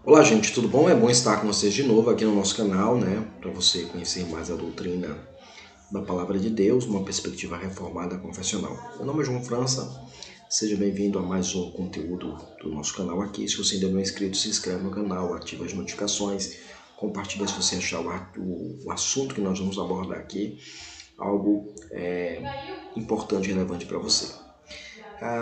Olá, gente, tudo bom? É bom estar com vocês de novo aqui no nosso canal, né? Para você conhecer mais a doutrina da Palavra de Deus, uma perspectiva reformada confessional. Meu nome é João França, seja bem-vindo a mais um conteúdo do nosso canal aqui. Se você ainda não é inscrito, se inscreve no canal, ativa as notificações, compartilha se você achar o assunto que nós vamos abordar aqui, algo importante e relevante para você.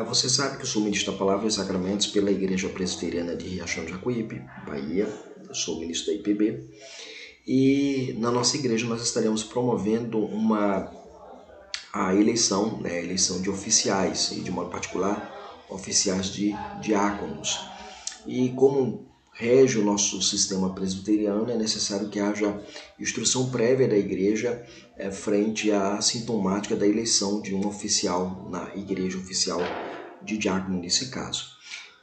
Você sabe que eu sou ministro da Palavra e Sacramentos pela Igreja Presbiteriana de Riachão de Jacuípe, Bahia. Eu sou ministro da IPB. E na nossa igreja nós estaremos promovendo a eleição de oficiais, e de modo particular, oficiais de diáconos. E como rege o nosso sistema presbiteriano, é necessário que haja instrução prévia da igreja frente à sintomática da eleição de um oficial na igreja oficial de diácono nesse caso.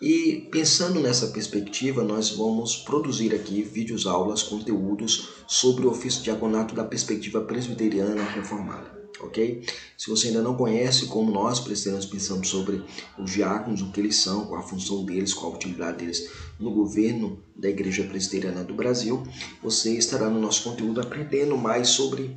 E pensando nessa perspectiva, nós vamos produzir aqui vídeos, aulas, conteúdos sobre o ofício de diaconato da perspectiva presbiteriana reformada. Ok? Se você ainda não conhece como nós presbiterianos pensamos sobre os diáconos, o que eles são, qual a função deles, qual a utilidade deles no governo da Igreja Presbiteriana do Brasil, você estará no nosso conteúdo aprendendo mais sobre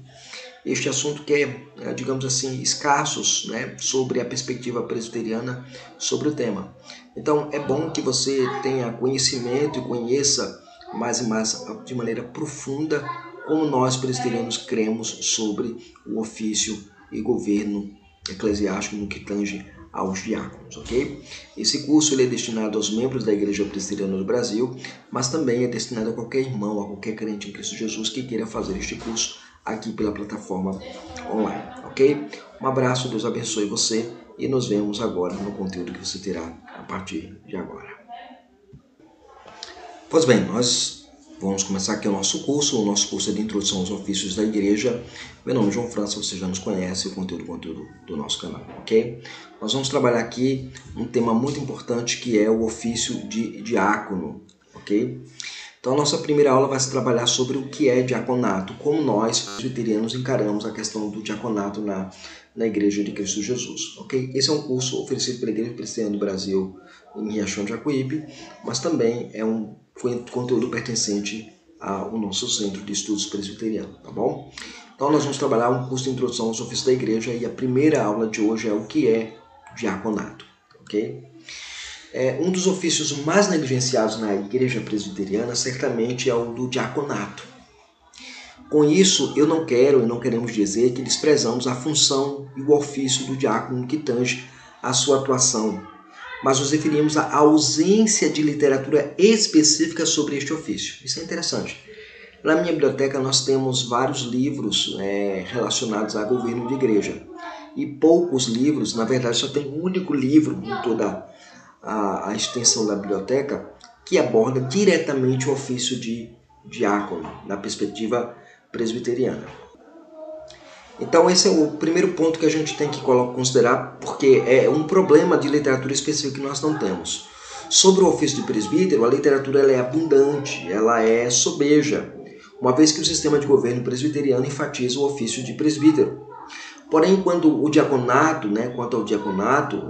este assunto que é, digamos assim, escassos, né, sobre a perspectiva presbiteriana sobre o tema. Então, é bom que você tenha conhecimento e conheça mais e mais de maneira profunda como nós presbiterianos cremos sobre o ofício e governo eclesiástico no que tange aos diáconos, ok? Esse curso ele é destinado aos membros da Igreja Presbiteriana do Brasil, mas também é destinado a qualquer irmão, a qualquer crente em Cristo Jesus que queira fazer este curso aqui pela plataforma online, ok? Um abraço, Deus abençoe você e nos vemos agora no conteúdo que você terá a partir de agora. Pois bem, nós vamos começar aqui o nosso curso é de Introdução aos Ofícios da Igreja. Meu nome é João França, você já nos conhece, o conteúdo do nosso canal, ok? Nós vamos trabalhar aqui um tema muito importante que é o ofício de diácono, ok? Então a nossa primeira aula vai se trabalhar sobre o que é diaconato, como nós, presbiterianos, encaramos a questão do diaconato na Igreja de Cristo Jesus, ok? Esse é um curso oferecido pela Igreja Presbiteriana do Brasil em Riachão de Jacuípe, mas também é um conteúdo pertencente ao nosso Centro de Estudos Presbiteriano, tá bom? Então nós vamos trabalhar um curso de introdução aos ofícios da igreja e a primeira aula de hoje é o que é diaconato, ok? Um dos ofícios mais negligenciados na igreja presbiteriana certamente é o do diaconato. Com isso, eu não quero e não queremos dizer que desprezamos a função e o ofício do diácono no que tange a sua atuação, mas nos referimos à ausência de literatura específica sobre este ofício. Isso é interessante. Na minha biblioteca nós temos vários livros relacionados a governo de igreja. E poucos livros, na verdade só tem um único livro em toda a extensão da biblioteca que aborda diretamente o ofício de diácono, na perspectiva presbiteriana. Então esse é o primeiro ponto que a gente tem que considerar, porque é um problema de literatura específica que nós não temos. Sobre o ofício de presbítero, a literatura ela é abundante, ela é sobeja, uma vez que o sistema de governo presbiteriano enfatiza o ofício de presbítero. Porém, quanto ao diaconato,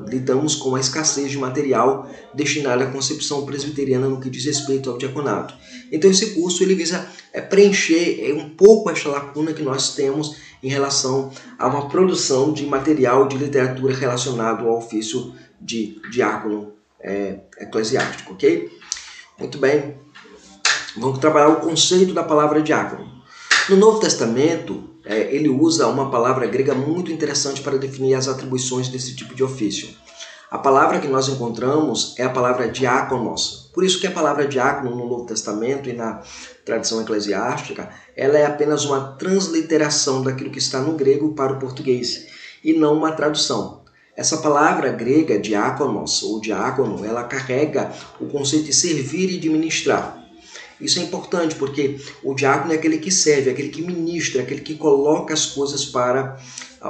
lidamos com a escassez de material destinado à concepção presbiteriana no que diz respeito ao diaconato. Então esse curso ele visa preencher um pouco esta lacuna que nós temos em relação a uma produção de material de literatura relacionado ao ofício de diácono eclesiástico, ok? Muito bem, vamos trabalhar o conceito da palavra diácono. No Novo Testamento, ele usa uma palavra grega muito interessante para definir as atribuições desse tipo de ofício. A palavra que nós encontramos é a palavra diáconos. Por isso que a palavra diácono no Novo Testamento e na tradição eclesiástica, ela é apenas uma transliteração daquilo que está no grego para o português, e não uma tradução. Essa palavra grega, diáconos ou diácono, ela carrega o conceito de servir e de ministrar. Isso é importante porque o diácono é aquele que serve, é aquele que ministra, é aquele que coloca as coisas para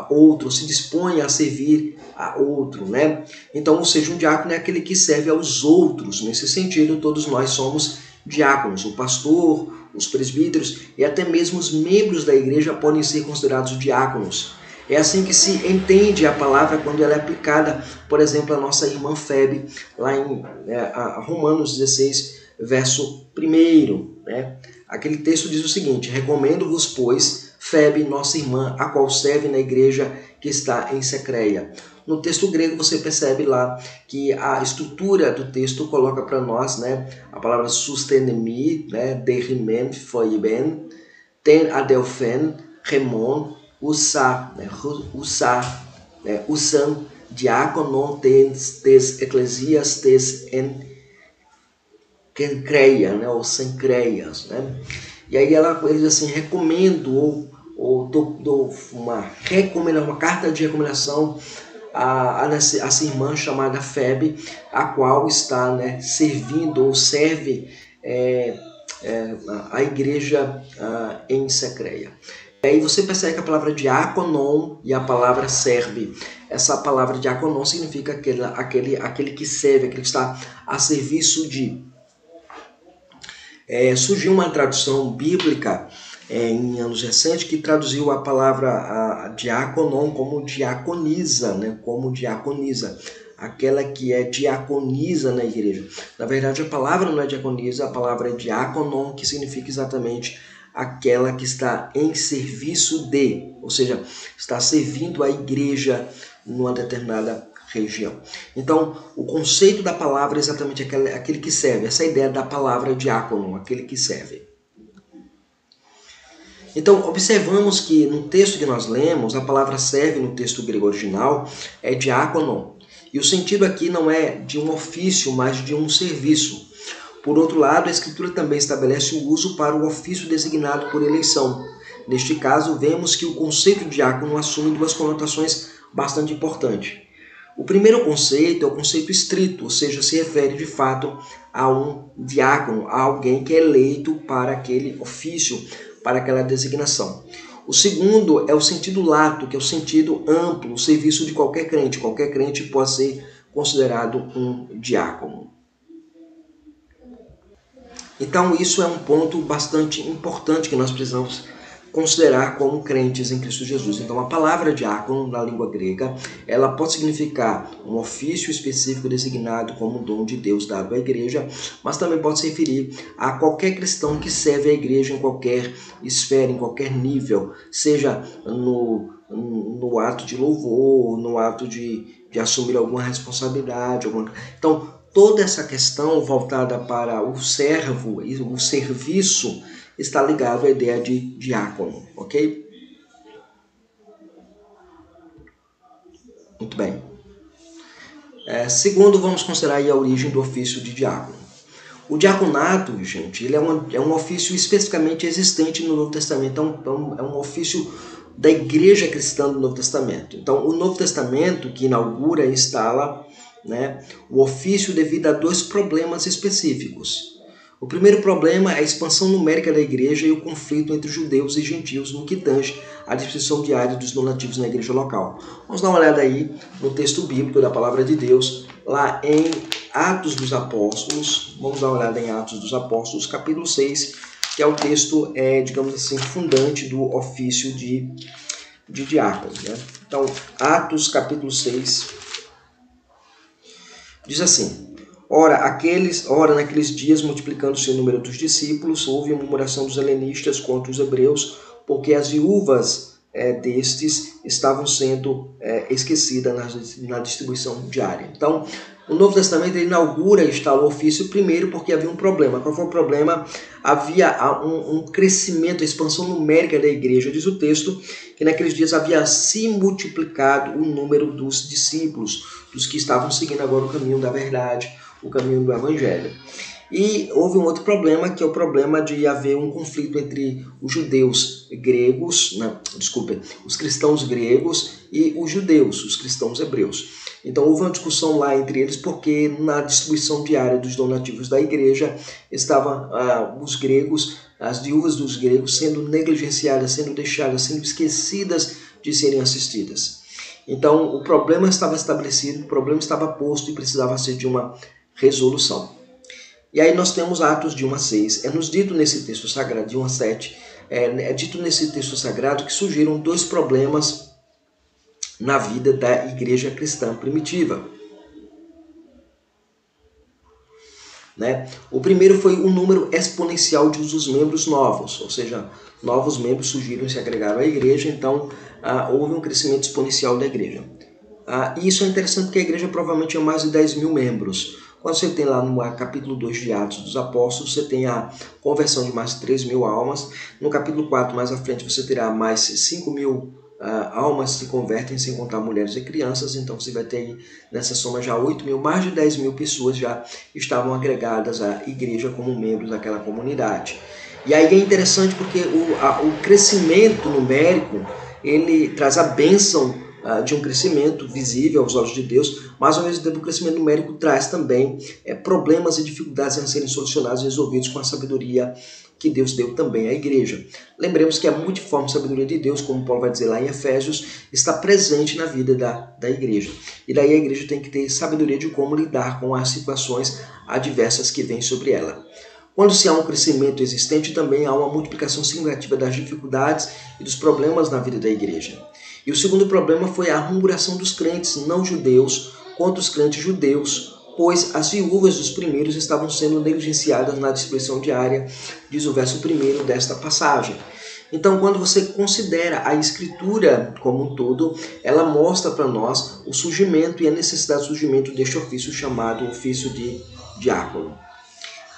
outro, se dispõe a servir a outro, né? Então, ou seja, um diácono é aquele que serve aos outros. Nesse sentido, todos nós somos diáconos. O pastor, os presbíteros e até mesmo os membros da igreja podem ser considerados diáconos. É assim que se entende a palavra quando ela é aplicada, por exemplo, à nossa irmã Febe, lá em Romanos 16, verso 1, né? Aquele texto diz o seguinte: recomendo-vos, pois, Febe, nossa irmã, a qual serve na igreja que está em Secreia. No texto grego você percebe lá que a estrutura do texto coloca para nós, né, a palavra sustenemi, né, derimen, foiben, ten adelphen, remon, usa, né, usan, diáconon, tes eclesias, tes en creia, né, ou sem creias, né? E aí ele diz assim: recomendo ou dou uma carta de recomendação a essa irmã chamada Febe, a qual está, né, servindo ou serve a igreja em Secreia. E aí você percebe que a palavra diáconon e a palavra serve. Essa palavra diáconon significa aquele que serve, aquele que está a serviço de. Surgiu uma tradução bíblica em anos recentes que traduziu a palavra diáconon como diaconisa, né? Como diaconisa, aquela que diaconiza na igreja. Na verdade, a palavra não é diaconisa, a palavra é diáconon, que significa exatamente aquela que está em serviço de, ou seja, está servindo a igreja numa determinada região. Então, o conceito da palavra é exatamente aquele que serve. Essa ideia da palavra diácono, aquele que serve. Então, observamos que no texto que nós lemos, a palavra serve no texto grego original é diácono. E o sentido aqui não é de um ofício, mas de um serviço. Por outro lado, a Escritura também estabelece o uso para o ofício designado por eleição. Neste caso, vemos que o conceito de diácono assume duas conotações bastante importantes. O primeiro conceito é o conceito estrito, ou seja, se refere de fato a um diácono, a alguém que é eleito para aquele ofício, para aquela designação. O segundo é o sentido lato, que é o sentido amplo, o serviço de qualquer crente. Qualquer crente pode ser considerado um diácono. Então isso é um ponto bastante importante que nós precisamos considerar como crentes em Cristo Jesus. Então a palavra diácono na língua grega, ela pode significar um ofício específico designado como um dom de Deus dado à igreja, mas também pode se referir a qualquer cristão que serve a igreja em qualquer esfera, em qualquer nível, seja no ato de louvor, no ato de assumir alguma responsabilidade. Então, toda essa questão voltada para o servo e o serviço está ligado à ideia de diácono, ok? Muito bem. Segundo, vamos considerar aí a origem do ofício de diácono. O diaconato, gente, ele é um ofício especificamente existente no Novo Testamento. Então, é um ofício da igreja cristã do Novo Testamento. Então, o Novo Testamento que inaugura e instala, né, o ofício devido a dois problemas específicos. O primeiro problema é a expansão numérica da igreja e o conflito entre judeus e gentios no que tange à distribuição diária dos donativos na igreja local. Vamos dar uma olhada aí no texto bíblico da Palavra de Deus, lá em Atos dos Apóstolos. Vamos dar uma olhada em Atos dos Apóstolos, capítulo 6, que é o texto, digamos assim, fundante do ofício de diácono, né? Então, Atos, capítulo 6, diz assim: Ora, naqueles dias, multiplicando-se o número dos discípulos, houve uma murmuração dos helenistas contra os hebreus, porque as viúvas destes estavam sendo esquecidas na distribuição diária. Então, o Novo Testamento ele inaugura e instala o ofício primeiro porque havia um problema. Qual foi o problema? Havia um crescimento, a expansão numérica da igreja. Diz o texto que naqueles dias havia se multiplicado o número dos discípulos, dos que estavam seguindo agora o caminho da verdade, o caminho do evangelho. E houve um outro problema, que é o problema de haver um conflito entre os judeus gregos, os cristãos gregos e os judeus, os cristãos hebreus. Então houve uma discussão lá entre eles porque na distribuição diária dos donativos da igreja estavam os gregos, as viúvas dos gregos sendo negligenciadas, sendo deixadas, sendo esquecidas de serem assistidas. Então o problema estava estabelecido, o problema estava posto e precisava ser de uma resolução. E aí nós temos Atos de 1 a 6. É-nos dito nesse texto sagrado, de 1 a 7, é dito nesse texto sagrado que surgiram dois problemas na vida da igreja cristã primitiva. né? O primeiro foi o número exponencial dos membros novos, ou seja, novos membros surgiram e se agregaram à igreja, então houve um crescimento exponencial da igreja. E isso é interessante porque a igreja provavelmente tinha mais de 10 mil membros. Quando você tem lá no capítulo 2 de Atos dos Apóstolos, você tem a conversão de mais de 3 mil almas. No capítulo 4, mais à frente, você terá mais 5 mil almas se convertem, sem contar mulheres e crianças. Então você vai ter aí, nessa soma já 8 mil, mais de 10 mil pessoas já estavam agregadas à igreja como membros daquela comunidade. E aí é interessante porque o crescimento numérico, ele traz a bênção de um crescimento visível aos olhos de Deus, mas ao mesmo tempo o crescimento numérico traz também problemas e dificuldades a serem solucionados e resolvidos com a sabedoria que Deus deu também à igreja. Lembremos que a multiforme sabedoria de Deus, como Paulo vai dizer lá em Efésios, está presente na vida da igreja. E daí a igreja tem que ter sabedoria de como lidar com as situações adversas que vêm sobre ela. Quando se há um crescimento existente, também há uma multiplicação significativa das dificuldades e dos problemas na vida da igreja. E o segundo problema foi a murmuração dos crentes não judeus contra os crentes judeus, pois as viúvas dos primeiros estavam sendo negligenciadas na distribuição diária, diz o verso 1 desta passagem. Então, quando você considera a Escritura como um todo, ela mostra para nós o surgimento e a necessidade de surgimento deste ofício chamado ofício de diácono.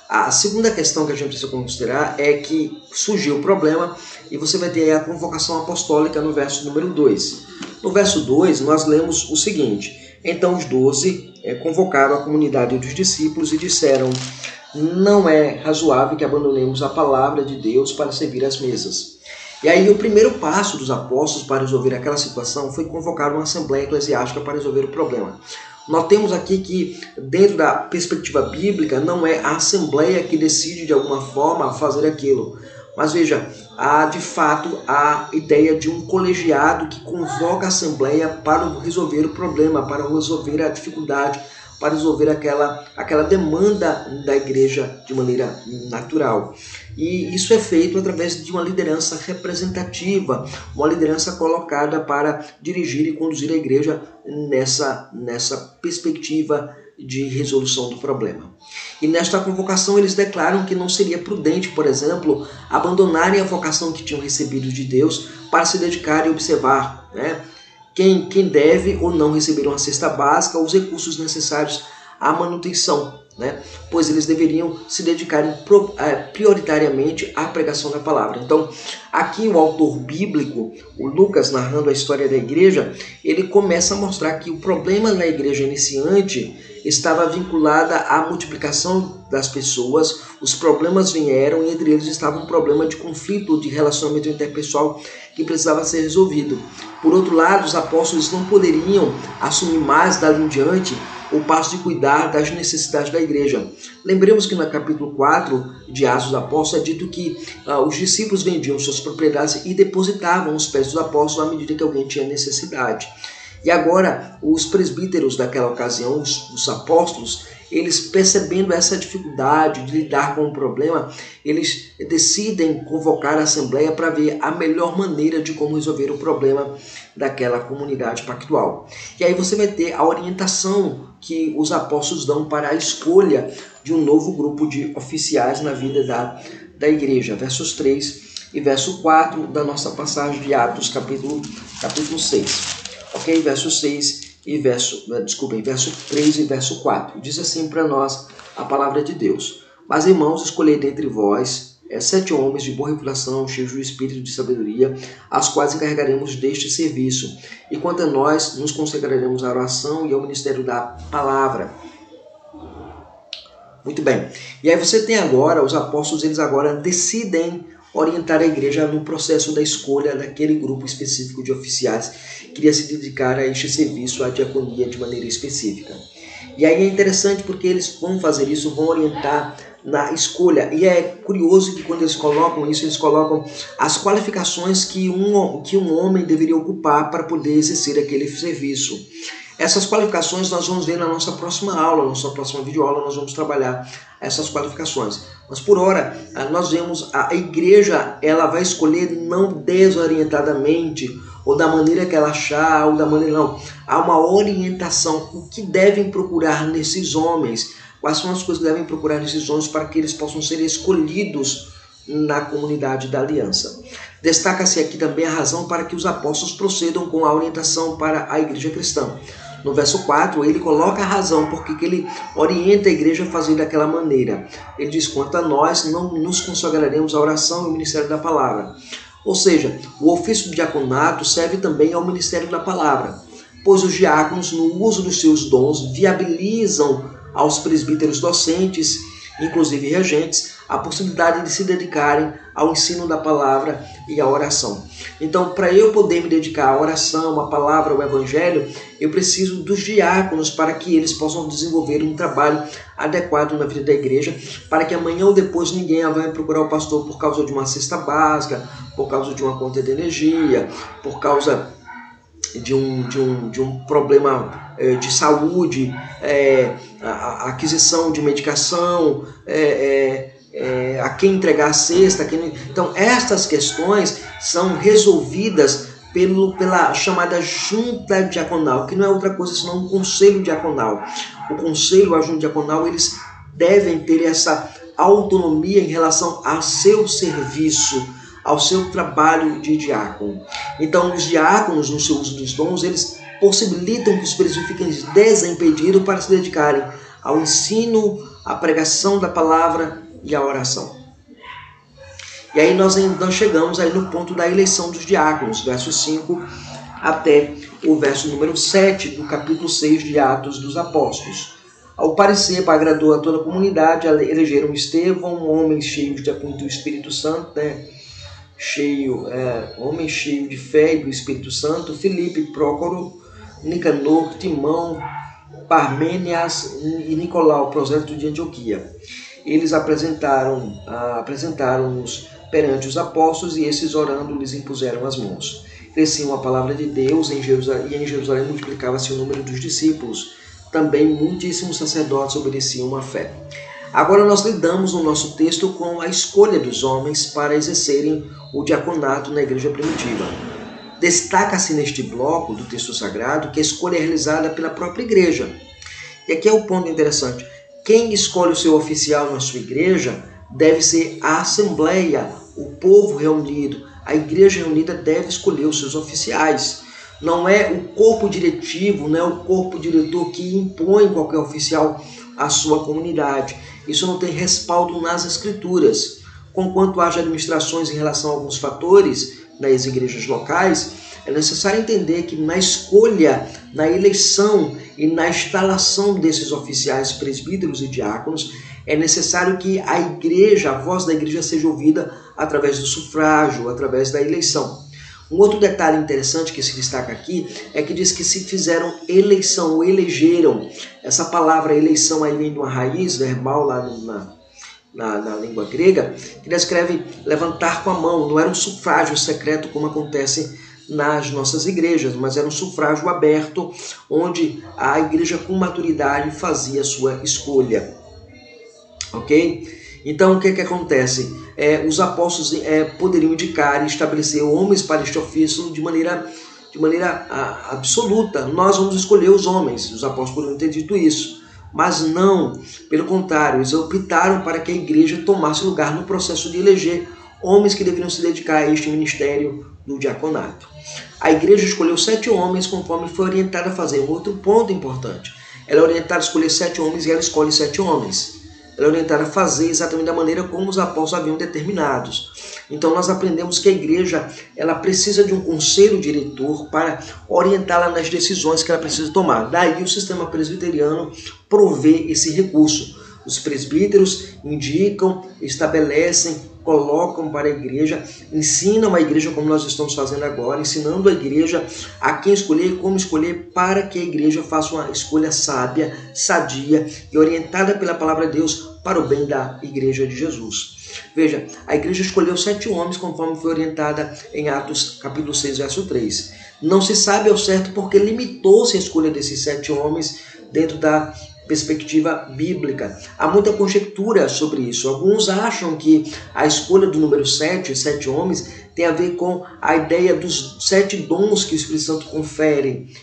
A segunda questão que a gente precisa considerar é que surgiu o problema e você vai ter a convocação apostólica no verso número 2. No verso 2, nós lemos o seguinte: então os 12 convocaram a comunidade dos discípulos e disseram: não é razoável que abandonemos a palavra de Deus para servir às mesas. E aí o primeiro passo dos apóstolos para resolver aquela situação foi convocar uma assembleia eclesiástica para resolver o problema. Notemos aqui que, dentro da perspectiva bíblica, não é a assembleia que decide de alguma forma fazer aquilo. Mas veja, há de fato a ideia de um colegiado que convoca a assembleia para resolver o problema, para resolver a dificuldade, para resolver aquela demanda da igreja de maneira natural. E isso é feito através de uma liderança representativa, uma liderança colocada para dirigir e conduzir a igreja nessa perspectiva de resolução do problema. E nesta convocação eles declaram que não seria prudente, por exemplo, abandonarem a vocação que tinham recebido de Deus para se dedicarem a observar, né, quem deve ou não receber uma cesta básica ou os recursos necessários à manutenção, né? Pois eles deveriam se dedicarem prioritariamente à pregação da palavra. Então, aqui o autor bíblico, o Lucas, narrando a história da igreja, ele começa a mostrar que o problema na igreja iniciante estava vinculada à multiplicação das pessoas. Os problemas vieram e entre eles estava um problema de conflito de relacionamento interpessoal que precisava ser resolvido. Por outro lado, os apóstolos não poderiam assumir mais dali em diante o passo de cuidar das necessidades da igreja. Lembremos que no capítulo 4 de Atos dos Apóstolos é dito que os discípulos vendiam suas propriedades e depositavam os pés dos apóstolos à medida que alguém tinha necessidade. E agora, os presbíteros daquela ocasião, os apóstolos, eles percebendo essa dificuldade de lidar com o problema, eles decidem convocar a assembleia para ver a melhor maneira de como resolver o problema daquela comunidade pactual. E aí você vai ter a orientação que os apóstolos dão para a escolha de um novo grupo de oficiais na vida da igreja. Versos 3 e verso 4 da nossa passagem de Atos, capítulo 6. Ok? Verso 6 e verso 3 e verso 4. Diz assim para nós a palavra de Deus: mas irmãos, escolhei dentre vós 7 homens de boa reputação, cheios do espírito de sabedoria, aos quais encarregaremos deste serviço. E quanto a nós, nos consagraremos à oração e ao ministério da palavra. Muito bem. E aí você tem agora, os apóstolos, eles agora decidem orientar a igreja no processo da escolha daquele grupo específico de oficiais que iria se dedicar a este serviço, à diaconia de maneira específica. E aí é interessante porque eles vão fazer isso, vão orientar na escolha. E é curioso que quando eles colocam isso, eles colocam as qualificações que um homem deveria ocupar para poder exercer aquele serviço. Essas qualificações nós vamos ver na nossa próxima aula, na nossa próxima videoaula, nós vamos trabalhar essas qualificações. Mas por hora, nós vemos a igreja, ela vai escolher não desorientadamente, ou da maneira que ela achar, ou da maneira não. Há uma orientação, o que devem procurar nesses homens, quais são as coisas que devem procurar nesses homens para que eles possam ser escolhidos na comunidade da aliança. Destaca-se aqui também a razão para que os apóstolos procedam com a orientação para a igreja cristã. No verso 4, ele coloca a razão por que ele orienta a igreja a fazer daquela maneira. Ele diz, quanto a nós, não nos consagraremos à oração e ao ministério da palavra. Ou seja, o ofício do diaconato serve também ao ministério da palavra, pois os diáconos, no uso dos seus dons, viabilizam aos presbíteros docentes, inclusive regentes, a possibilidade de se dedicarem ao ensino da palavra e à oração. Então, para eu poder me dedicar à oração, à palavra, ao evangelho, eu preciso dos diáconos para que eles possam desenvolver um trabalho adequado na vida da igreja, para que amanhã ou depois ninguém vai procurar o pastor por causa de uma cesta básica, por causa de uma conta de energia, por causa de um problema de saúde, a aquisição de medicação, a quem entregar a cesta. Então, estas questões são resolvidas pela chamada junta diaconal, que não é outra coisa senão um conselho diaconal. O conselho, a junta diaconal, eles devem ter essa autonomia em relação ao seu serviço, ao seu trabalho de diácono. Então, os diáconos, no seu uso dos dons, eles possibilitam que os presbíteros fiquem desimpedidos para se dedicarem ao ensino, à pregação da palavra e à oração. E aí nós chegamos aí no ponto da eleição dos diáconos, verso 5 até o verso número 7 do capítulo 6 de Atos dos Apóstolos. Ao parecer, agradou a toda a comunidade, elegeram Estevão, um homem cheio do Espírito Santo, homem cheio de fé e do Espírito Santo, Filipe, Prócoro, Nicanor, Timão, Parmênias e Nicolau, prosélito de Antioquia. Eles apresentaram-nos perante os apóstolos e esses, orando, lhes impuseram as mãos. Cresciam a palavra de Deus e em Jerusalém multiplicava-se o número dos discípulos. Também muitíssimos sacerdotes obedeciam à fé. Agora nós lidamos no nosso texto com a escolha dos homens para exercerem o diaconato na igreja primitiva. Destaca-se neste bloco do texto sagrado que a escolha é realizada pela própria igreja. E aqui é o ponto interessante. Quem escolhe o seu oficial na sua igreja deve ser a assembleia, o povo reunido. A igreja reunida deve escolher os seus oficiais. Não é o corpo diretivo, não é o corpo diretor que impõe qualquer oficial à sua comunidade. Isso não tem respaldo nas escrituras. Conquanto haja administrações em relação a alguns fatores nas igrejas locais, é necessário entender que na escolha, na eleição e na instalação desses oficiais, presbíteros e diáconos, é necessário que a igreja, a voz da igreja seja ouvida através do sufrágio, através da eleição. Um outro detalhe interessante que se destaca aqui é que diz que se fizeram eleição ou elegeram. Essa palavra eleição aí vem de uma raiz verbal lá na língua grega, que descreve levantar com a mão. Não era um sufrágio secreto como acontece nas nossas igrejas, mas era um sufrágio aberto, onde a igreja com maturidade fazia a sua escolha. Ok? Então, o que acontece? Os apóstolos poderiam indicar e estabelecer homens para este ofício de maneira absoluta. Nós vamos escolher os homens. Os apóstolos poderiam ter dito isso. Mas não, pelo contrário, eles optaram para que a igreja tomasse lugar no processo de eleger homens que deveriam se dedicar a este ministério do diaconato. A igreja escolheu 7 homens conforme foi orientada a fazer. Um outro ponto importante. Ela é orientada a escolher 7 homens e ela escolhe 7 homens. Ela é orientada a fazer exatamente da maneira como os apóstolos haviam determinados. Então nós aprendemos que a igreja ela precisa de um conselho diretor para orientá-la nas decisões que ela precisa tomar. Daí o sistema presbiteriano provê esse recurso. Os presbíteros indicam, estabelecem, colocam para a igreja, ensinam a igreja como nós estamos fazendo agora, ensinando a igreja a quem escolher e como escolher para que a igreja faça uma escolha sábia, sadia e orientada pela palavra de Deus para o bem da igreja de Jesus. Veja, a igreja escolheu 7 homens conforme foi orientada em Atos capítulo 6, verso 3. Não se sabe ao certo porque limitou-se a escolha desses 7 homens dentro da perspectiva bíblica. Há muita conjectura sobre isso. Alguns acham que a escolha do número 7, 7 homens, tem a ver com a ideia dos 7 dons que o Espírito Santo confere.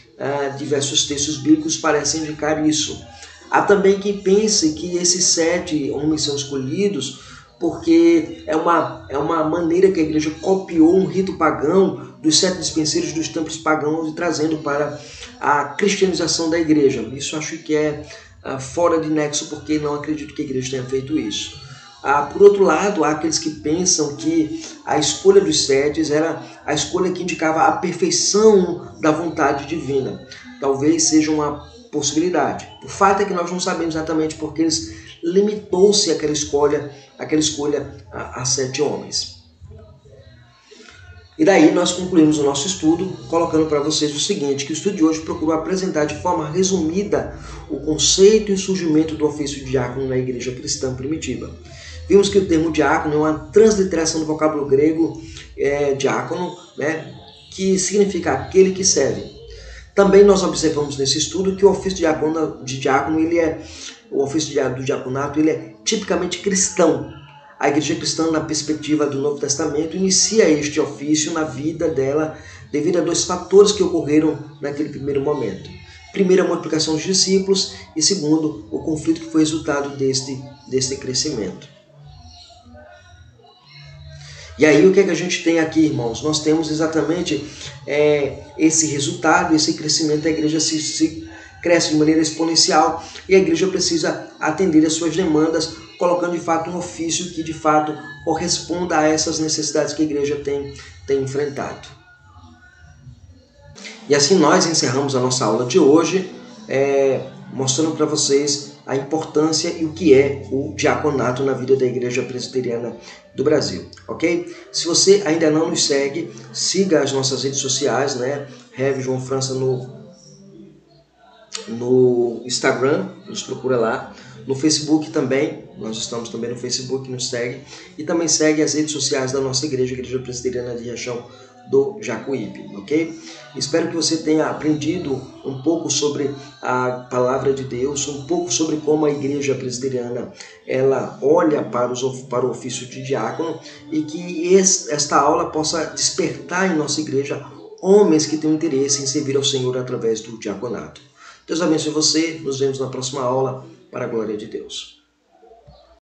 Diversos textos bíblicos parecem indicar isso. Há também quem pense que esses 7 homens são escolhidos porque é uma maneira que a igreja copiou um rito pagão dos 7 dispenseiros dos templos pagãos e trazendo para a cristianização da igreja. Isso acho que é fora de nexo, porque não acredito que a igreja tenha feito isso. Por outro lado, há aqueles que pensam que a escolha dos 7 era a escolha que indicava a perfeição da vontade divina. Talvez seja uma possibilidade. O fato é que nós não sabemos exatamente porque eles limitou-se aquela escolha a 7 homens. E daí nós concluímos o nosso estudo colocando para vocês o seguinte, que o estudo de hoje procurou apresentar de forma resumida o conceito e o surgimento do ofício de diácono na igreja cristã primitiva. Vimos que o termo diácono é uma transliteração do vocábulo grego diácono, né, que significa aquele que serve. Também nós observamos nesse estudo que o ofício de diácono o ofício do diaconato ele é tipicamente cristão. A igreja cristã, na perspectiva do Novo Testamento, inicia este ofício na vida dela devido a 2 fatores que ocorreram naquele primeiro momento. Primeiro, a multiplicação dos discípulos e segundo, o conflito que foi resultado deste crescimento. E aí o que é que a gente tem aqui, irmãos? Nós temos exatamente esse resultado, esse crescimento da igreja se cresce de maneira exponencial e a igreja precisa atender às suas demandas, colocando de fato um ofício que de fato corresponda a essas necessidades que a igreja tem enfrentado. E assim nós encerramos a nossa aula de hoje, mostrando para vocês a importância e o que é o diaconato na vida da Igreja Presbiteriana do Brasil, ok? Se você ainda não nos segue, siga as nossas redes sociais, né? Rev João França no Instagram, nos procura lá. No Facebook também, nós estamos também no Facebook, nos segue. E também segue as redes sociais da nossa igreja, Igreja Presbiteriana de Riachão do Jacuípe, ok? Espero que você tenha aprendido um pouco sobre a palavra de Deus, um pouco sobre como a igreja presbiteriana ela olha para o ofício de diácono e que esta aula possa despertar em nossa igreja homens que tenham interesse em servir ao Senhor através do diaconato. Deus abençoe você, nos vemos na próxima aula, para a glória de Deus.